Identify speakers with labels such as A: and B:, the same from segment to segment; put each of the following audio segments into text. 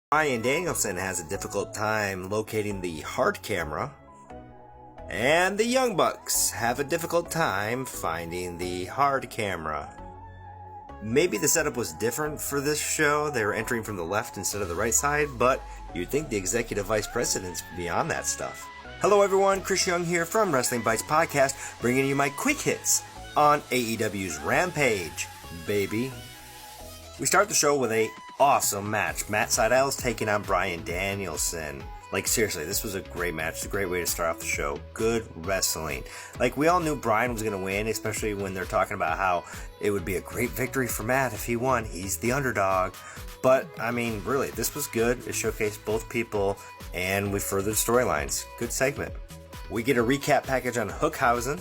A: Bryan Danielson has a difficult time locating the hard camera, and the Young Bucks have a difficult time finding the hard camera. Maybe the setup was different for this show. They were entering from the left instead of the right side, but you'd think the executive vice president's beyond that stuff. Hello everyone, Chris Young here from Wrestling Bites Podcast, bringing you my quick hits on AEW's Rampage, baby. We start the show with a awesome match. Matt Sydal's taking on Bryan Danielson. Like, seriously, this was a great match. It's a great way to start off the show. Good wrestling. Like, we all knew Bryan was going to win, especially when they're talking about how it would be a great victory for Matt if he won. He's the underdog. But, I mean, really, this was good. It showcased both people, and we furthered storylines. Good segment. We get a recap package on Hookhausen.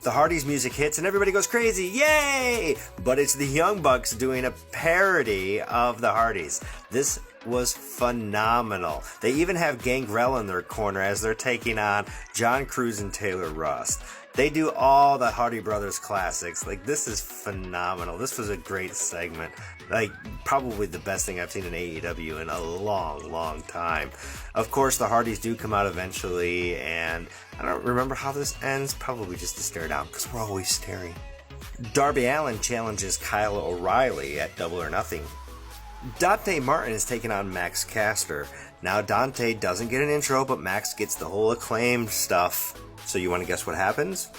A: The Hardys music hits and everybody goes crazy, yay! But it's the Young Bucks doing a parody of the Hardys. This was phenomenal. They even have Gangrel in their corner as they're taking on John Cruz and Taylor Rust. They do all the Hardy Brothers classics. Like, this is phenomenal. This was a great segment. Like, probably the best thing I've seen in AEW in a long, long time. Of course, the Hardys do come out eventually, and I don't remember how this ends. Probably just to stare down, because we're always staring. Darby Allin challenges Kyle O'Reilly at Double or Nothing. Dante Martin is taking on Max Caster. Now, Dante doesn't get an intro, but Max gets the whole Acclaimed stuff. So you want to guess what happens?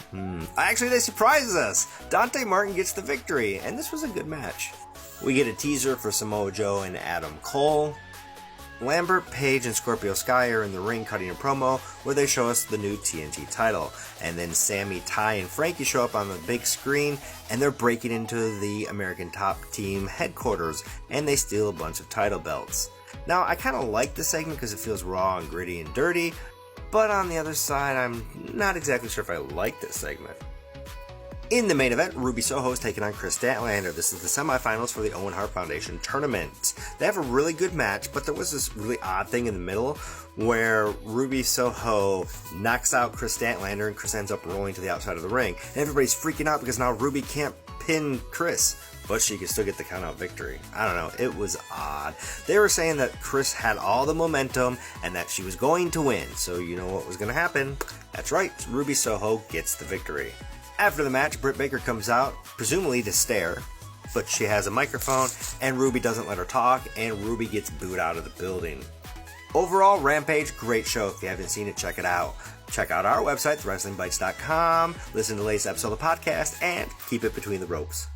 A: Actually, they surprise us. Dante Martin gets the victory, and this was a good match. We get a teaser for Samoa Joe and Adam Cole. Lambert, Page, and Scorpio Sky are in the ring cutting a promo where they show us the new TNT title. And then Sammy, Ty, and Frankie show up on the big screen, and they're breaking into the American Top Team headquarters, and they steal a bunch of title belts. Now, I kind of like this segment because it feels raw and gritty and dirty, but on the other side, I'm not exactly sure if I like this segment. In the main event, Ruby Soho is taking on Kris Statlander. This is the semifinals for the Owen Hart Foundation tournament. They have a really good match, but there was this really odd thing in the middle where Ruby Soho knocks out Kris Statlander and Kris ends up rolling to the outside of the ring. And everybody's freaking out because now Ruby can't pin Kris, but she can still get the count-out victory. I don't know, it was odd. They were saying that Kris had all the momentum and that she was going to win, so you know what was going to happen. That's right, Ruby Soho gets the victory. After the match, Britt Baker comes out, presumably to stare, but she has a microphone, and Ruby doesn't let her talk, and Ruby gets booed out of the building. Overall, Rampage, great show. If you haven't seen it, check it out. Check out our website, wrestlingbites.com, listen to the latest episode of the podcast, and keep it between the ropes.